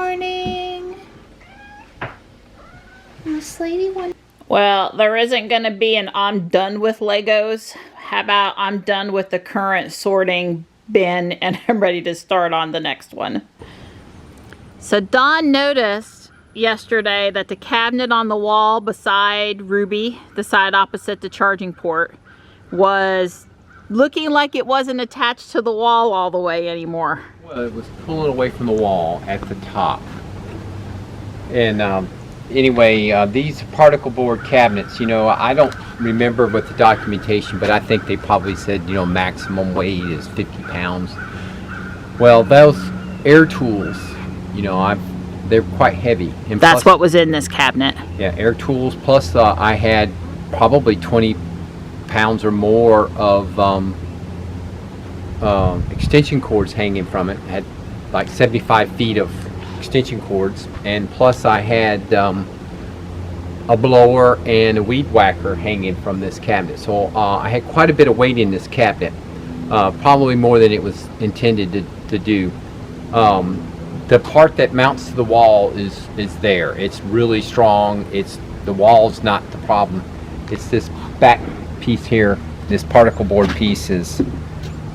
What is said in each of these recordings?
morning. Miss Lady one. Well, there isn't going to be an I'm done with Legos. How about I'm done with the current sorting bin and I'm ready to start on the next one. So Dawn noticed yesterday that the cabinet on the wall beside Ruby, the side opposite the charging port, was looking like it wasn't attached to the wall all the way anymore. Well, it was pulling away from the wall at the top. And anyway, these particle board cabinets, you know, I don't remember with the documentation, but I think they probably said, you know, maximum weight is 50 pounds. Well, those air tools, you know, they're quite heavy. And that's plus, what was in this cabinet. Yeah, air tools, plus I had probably 20 pounds or more of extension cords hanging from it. Had like 75 feet of extension cords, and plus I had a blower and a weed whacker hanging from this cabinet. So I had quite a bit of weight in this cabinet, probably more than it was intended to do. The part that mounts to the wall is there. It's really strong. The wall's not the problem. It's this back piece here. This particle board piece is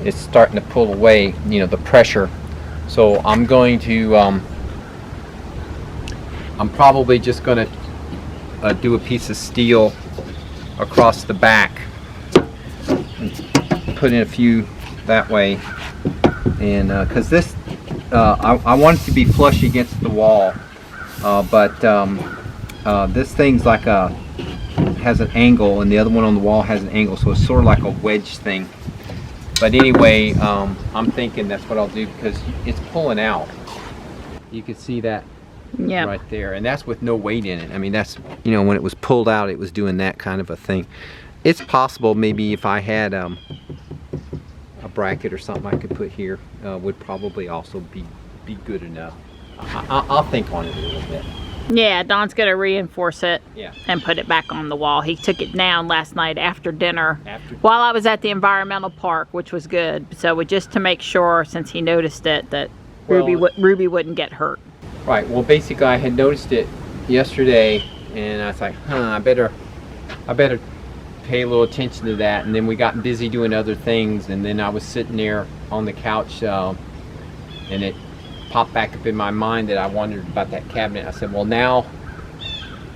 starting to pull away, you know, the pressure. So I'm going to I'm probably just going to do a piece of steel across the back and put in a few that way, and because this I want it to be flush against the wall, but this thing's like has an angle, and the other one on the wall has an angle, so it's sort of like a wedge thing. But anyway, I'm thinking that's what I'll do, because it's pulling out. You can see that right there, and that's with no weight in it. I mean, that's, you know, when it was pulled out, it was doing that kind of a thing. It's possible maybe if I had a bracket or something I could put here, would probably also be good enough. I'll think on it a little bit. Yeah, Don's gonna reinforce it, yeah, and put it back on the wall. He took it down last night after dinner, while I was at the environmental park, which was good. So just to make sure, since he noticed it, that Ruby wouldn't get hurt. Right. Well, basically, I had noticed it yesterday, and I was like, I better pay a little attention to that. And then we got busy doing other things, and then I was sitting there on the couch, and it popped back up in my mind that I wondered about that cabinet. I said, well, now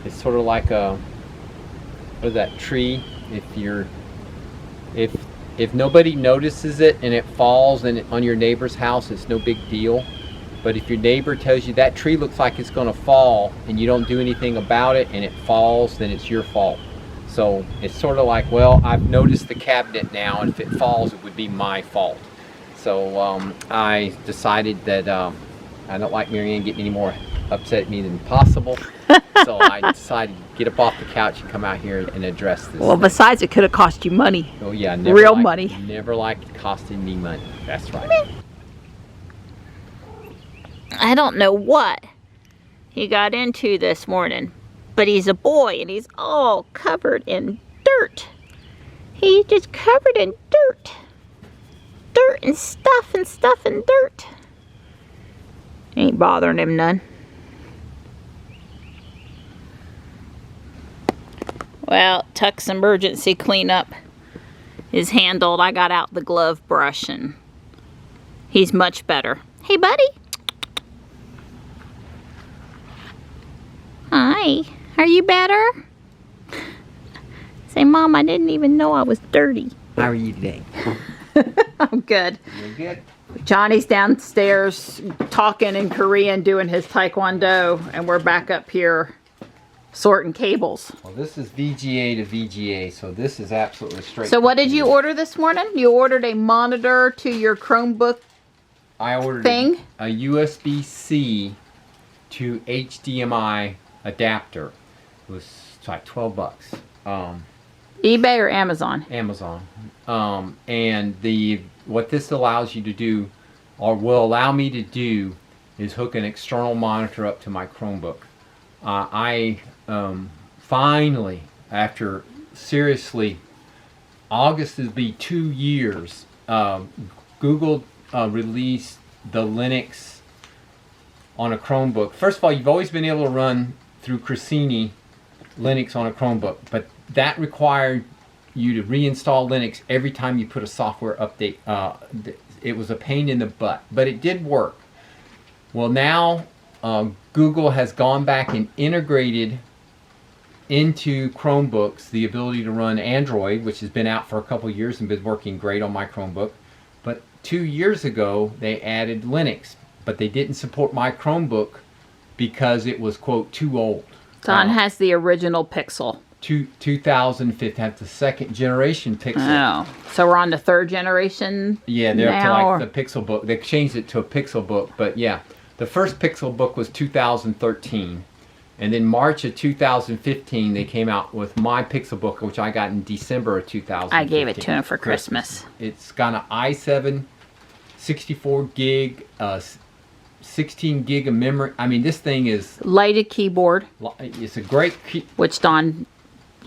it's sort of like what is that tree? If nobody notices it and it falls on your neighbor's house, it's no big deal. But if your neighbor tells you that tree looks like it's going to fall and you don't do anything about it and it falls, then it's your fault. So it's sort of like, well, I've noticed the cabinet now, and if it falls, it would be my fault. So I decided that I don't like Marianne getting any more upset at me than possible. So I decided to get up off the couch and come out here and address this. Well, besides, it could have cost you money. Oh yeah, real money. Never liked it costing me money. That's right. I don't know what he got into this morning, but he's a boy and he's all covered in dirt. He's just covered in dirt. Dirt and stuff and dirt. Ain't bothering him none. Well, Tuck's emergency cleanup is handled. I got out the glove brush and he's much better. Hey, buddy. Hi. Are you better? Say, Mom, I didn't even know I was dirty. How are you today? I'm good. You're good. Johnny's downstairs talking in Korean, doing his taekwondo, and we're back up here sorting cables. Well, this is VGA to VGA, so this is absolutely straight. So what did you order this morning? You ordered a monitor to your Chromebook I ordered thing? a USB-C to HDMI adapter. It was like 12 bucks. eBay or Amazon? Amazon. And what this allows you to do, or will allow me to do, is hook an external monitor up to my Chromebook. I finally, after seriously, August will be 2 years, Google released the Linux on a Chromebook. First of all, you've always been able to run through Cressini Linux on a Chromebook, but that required you to reinstall Linux every time you put a software update. It was a pain in the butt, but it did work. Well, now Google has gone back and integrated into Chromebooks the ability to run Android, which has been out for a couple years and been working great on my Chromebook. But 2 years ago, they added Linux, but they didn't support my Chromebook because it was, quote, too old. Don has the original Pixel. 2015, that's the second generation Pixel. Oh, so we're on the third generation. Yeah, they're up to now, like the Pixel book. They changed it to a Pixel book, but yeah, the first Pixel book was 2013, and then March of 2015 they came out with my Pixel book, which I got in December of 2015. I gave it to him for Christmas. It's got an i7, 64 gig, 16 gig of memory. I mean, this thing is lighted keyboard. It's a great which Don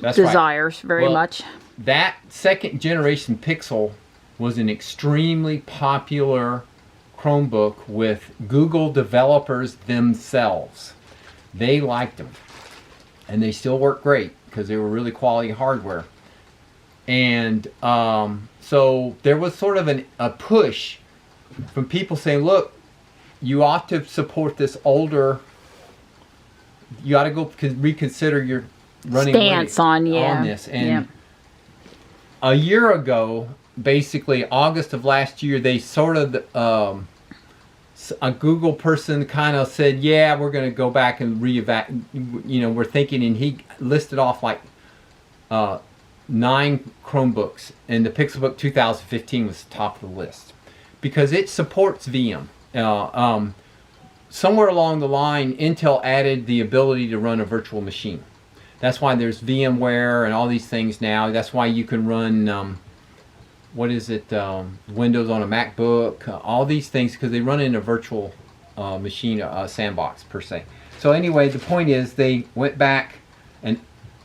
desires very much. That second generation Pixel was an extremely popular Chromebook with Google developers themselves. They liked them, and they still work great because they were really quality hardware. And so there was sort of a push from people saying, look, you ought to support this older, you ought to go reconsider your running stance on this. And a year ago, basically August of last year, they sort of, a Google person kind of said, yeah, we're going to go back and we're thinking, and he listed off like 9 Chromebooks, and the Pixelbook 2015 was top of the list because it supports VM. Somewhere along the line, Intel added the ability to run a virtual machine. That's why there's VMware and all these things now. That's why you can run, Windows on a MacBook, all these things, because they run in a virtual machine, sandbox per se. So anyway, the point is they went back and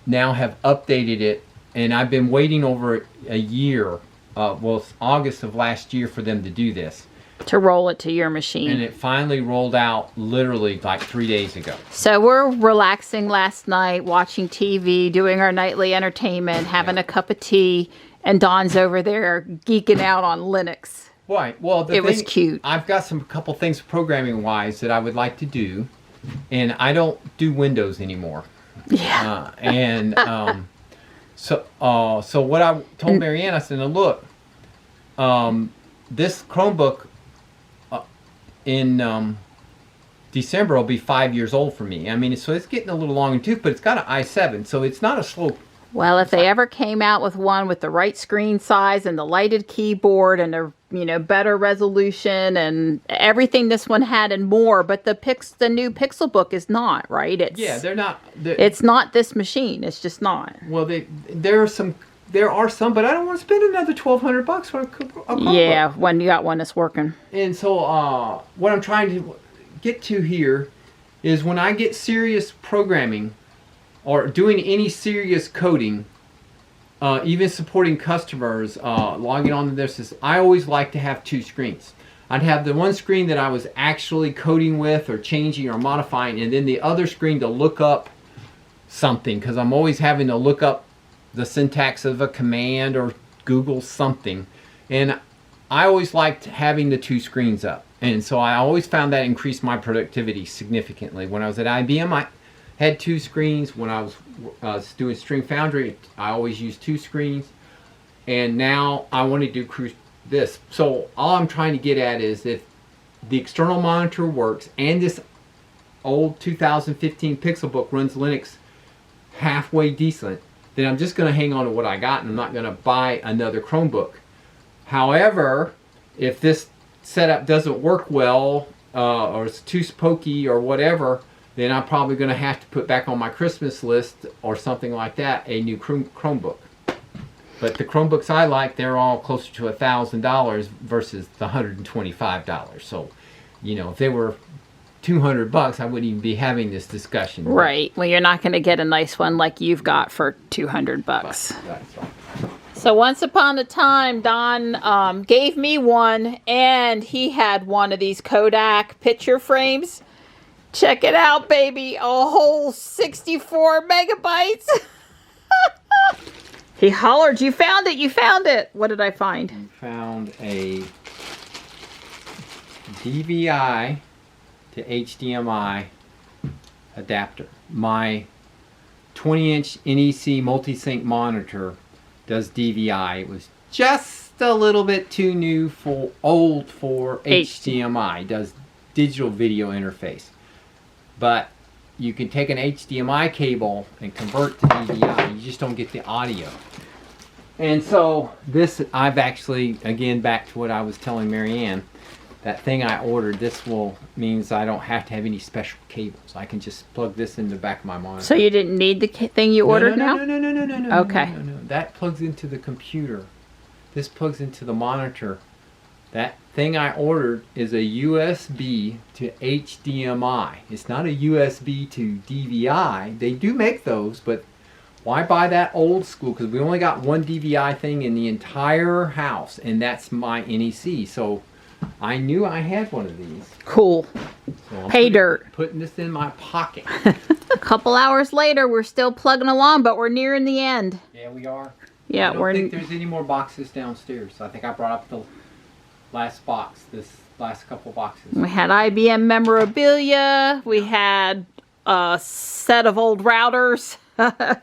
now have updated it, and I've been waiting over a year, it's August of last year for them to do this. To roll it to your machine. And it finally rolled out literally like 3 days ago. So we're relaxing last night, watching TV, doing our nightly entertainment, having a cup of tea, and Don's over there geeking out on Linux. Right. Well, it was cute. I've got a couple things programming-wise that I would like to do, and I don't do Windows anymore. Yeah. So what I told Marianne, I said, now look, this Chromebook in December will be 5 years old for me. I mean, so it's getting a little long in tooth, but it's got an i7, so it's not a slow. Well, if they ever came out with one with the right screen size and the lighted keyboard and a better resolution and everything this one had and more, but the new Pixelbook is not, right? They're not. It's not this machine. It's just not. Well, there are some, but I don't want to spend another $1,200 for a Chromebook. Yeah, when you got one that's working. And so what I'm trying to get to here is when I get serious programming or doing any serious coding, even supporting customers, logging on to this, I always like to have 2 screens. I'd have the one screen that I was actually coding with or changing or modifying, and then the other screen to look up something, because I'm always having to look up the syntax of a command or Google something. And I always liked having the 2 screens up. And so I always found that increased my productivity significantly. When I was at IBM, I had 2 screens. When I was doing String Foundry, I always used 2 screens. And now I want to do this. So all I'm trying to get at is if the external monitor works and this old 2015 Pixelbook runs Linux halfway decent, then I'm just going to hang on to what I got and I'm not going to buy another Chromebook. However, if this setup doesn't work well or it's too pokey or whatever, then I'm probably going to have to put back on my Christmas list or something like that a new Chromebook. But the Chromebooks I like, they're all closer to $1,000 versus the $125. So, if they were $200, I wouldn't even be having this discussion. Right. Well, you're not going to get a nice one like you've got for $200. That's right. So once upon a time, Don gave me one, and he had one of these Kodak picture frames. Check it out, baby. A whole 64 megabytes. He hollered, you found it, you found it. What did I find? You found a DVI to HDMI adapter. My 20-inch NEC multi-sync monitor does DVI. It was just a little bit too old for HDMI. It does digital video interface. But you can take an HDMI cable and convert to DVI. You just don't get the audio. And so this, I've actually, again, back to what I was telling Marianne, that thing I ordered, means I don't have to have any special cables. I can just plug this in the back of my monitor. So you didn't need the thing you ordered now? No. Okay. No. That plugs into the computer. This plugs into the monitor. That thing I ordered is a USB to HDMI. It's not a USB to DVI. They do make those, but why buy that old school? Because we only got one DVI thing in the entire house, and that's my NEC. So I knew I had one of these. Cool. So Pay dirt. Putting this in my pocket. A couple hours later, we're still plugging along, but we're nearing the end. Yeah, we are. Yeah, I don't think there's any more boxes downstairs. I think I brought up the last box, this last couple boxes. We had IBM memorabilia. We had a set of old routers. A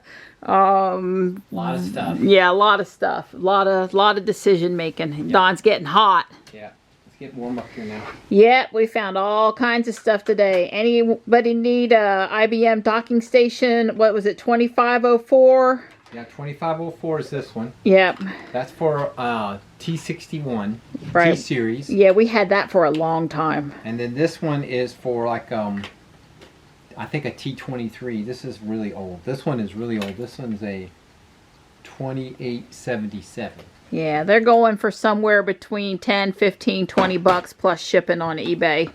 lot of stuff. Yeah, a lot of stuff. A lot of decision making. Yep. Don's getting hot. Yeah, it's getting warm up here now. Yeah, we found all kinds of stuff today. Anybody need a IBM docking station? What was it, 2504? Yeah, 2504 is this one. Yep. That's for T61, right. T-Series. Yeah, we had that for a long time. And then this one is for like, I think a T23. This is really old. This one is really old. This one's a 2877. Yeah, they're going for somewhere between 10, 15, 20 bucks plus shipping on eBay.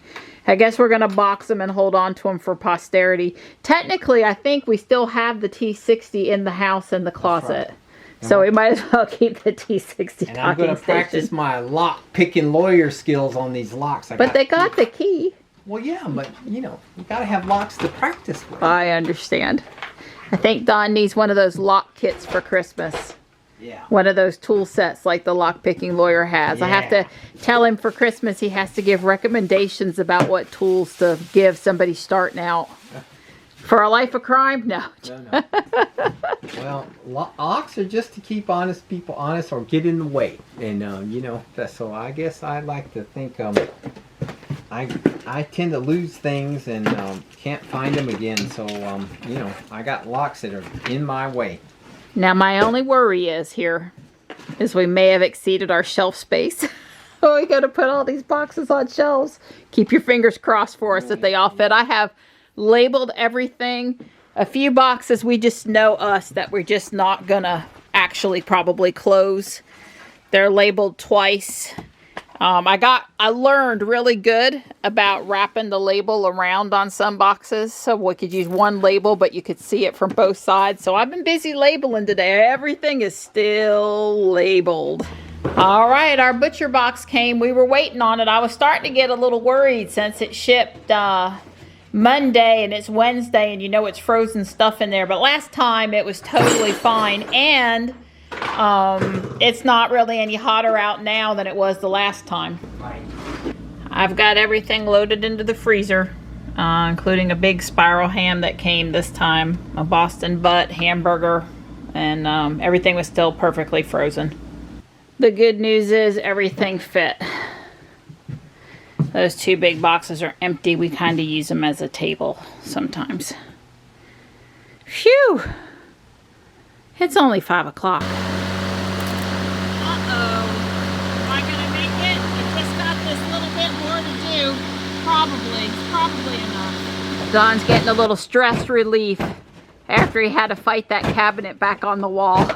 I guess we're going to box them and hold on to them for posterity. Technically, I think we still have the T60 in the house in the closet. Right. So we might as well keep the T60 and I'm going to practice my lock-picking lawyer skills on these locks. But they got the key. Well, yeah, but, you know, you got to have locks to practice with. I understand. I think Don needs one of those lock kits for Christmas. Yeah. One of those tool sets like the lock-picking lawyer has. Yeah. I have to tell him for Christmas he has to give recommendations about what tools to give somebody starting out. For a life of crime? No. No. Well, locks are just to keep honest people honest or get in the way. And, you know, so I guess I like to think I tend to lose things and can't find them again. So, you know, I got locks that are in my way. Now, my only worry is we may have exceeded our shelf space. We got to put all these boxes on shelves. Keep your fingers crossed for us that they all fit. I have labeled everything. A few boxes we just know that we're just not going to actually probably close. They're labeled twice. I learned really good about wrapping the label around on some boxes. So we could use one label, but you could see it from both sides. So I've been busy labeling today. Everything is still labeled. All right, our butcher box came. We were waiting on it. I was starting to get a little worried since it shipped Monday and it's Wednesday and you know it's frozen stuff in there. But last time it was totally fine. And it's not really any hotter out now than it was the last time. Right. I've got everything loaded into the freezer, including a big spiral ham that came this time, a Boston butt, hamburger, and everything was still perfectly frozen. The good news is everything fit. Those two big boxes are empty. We kind of use them as a table sometimes. Phew! It's only 5 o'clock. Uh-oh. Am I going to make it? I just got this little bit more to do. Probably enough. Don's getting a little stress relief after he had to fight that cabinet back on the wall.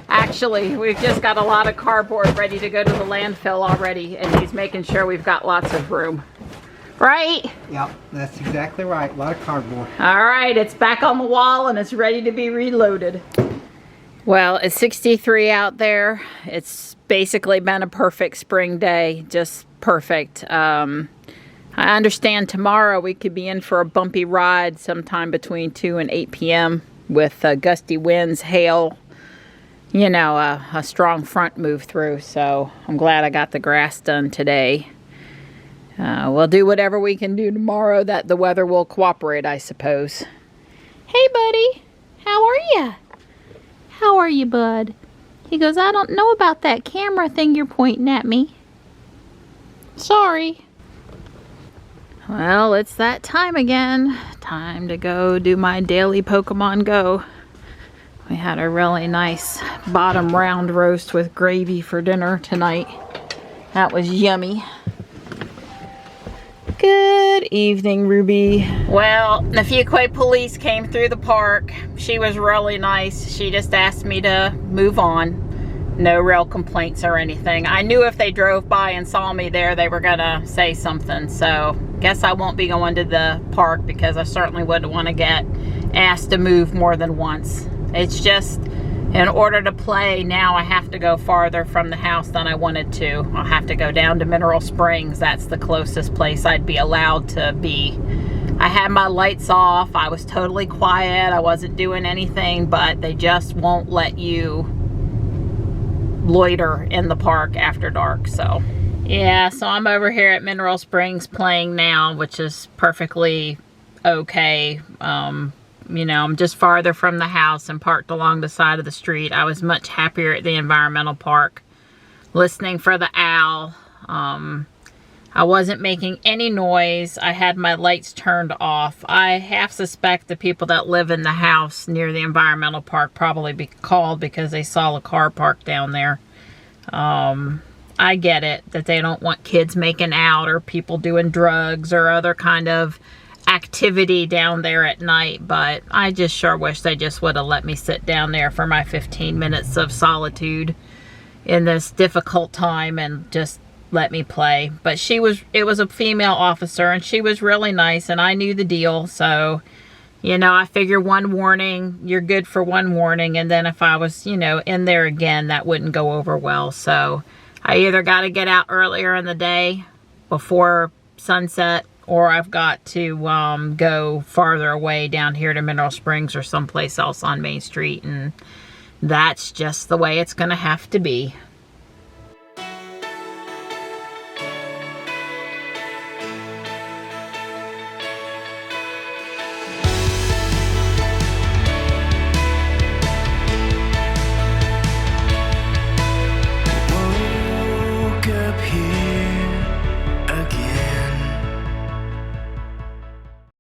Actually, we've just got a lot of cardboard ready to go to the landfill already, and he's making sure we've got lots of room. Right? Yep, that's exactly right. A lot of cardboard. All right, it's back on the wall and it's ready to be reloaded. Well, it's 63 out there. It's basically been a perfect spring day, just perfect. I I understand tomorrow we could be in for a bumpy ride sometime between 2 and 8 p.m. with gusty winds, hail, you know, a strong front move through. So I'm glad I got the grass done today. We'll do whatever we can do tomorrow that the weather will cooperate, I suppose. Hey, buddy. How are you? How are you, bud? He goes, I don't know about that camera thing you're pointing at me. Sorry. Well, it's that time again. Time to go do my daily Pokemon Go. We had a really nice bottom round roast with gravy for dinner tonight. That was yummy. Good evening, Ruby. Well, the Fuquay police came through the park. She was really nice. She just asked me to move on. No real complaints or anything. I knew if they drove by and saw me there, they were gonna say something. So, guess I won't be going to the park because I certainly wouldn't want to get asked to move more than once. It's just, in order to play, now I have to go farther from the house than I wanted to. I'll have to go down to Mineral Springs. That's the closest place I'd be allowed to be. I had my lights off. I was totally quiet. I wasn't doing anything, but they just won't let you loiter in the park after dark. So yeah, so I'm over here at Mineral Springs playing now, which is perfectly okay. You know, I'm just farther from the house and parked along the side of the street. I was much happier at the environmental park listening for the owl. I wasn't making any noise. I had my lights turned off. I half suspect the people that live in the house near the environmental park probably called because they saw a car parked down there. I get it that they don't want kids making out or people doing drugs or other kind of activity down there at night, but I just sure wish they just would have let me sit down there for my 15 minutes of solitude in this difficult time and just let me play. But it was a female officer and she was really nice and I knew the deal. So, you know, I figure one warning, you're good for one warning. And then if I was, you know, in there again, that wouldn't go over well. So I either got to get out earlier in the day before sunset, or I've got to go farther away down here to Mineral Springs or someplace else on Main Street. And that's just the way it's going to have to be.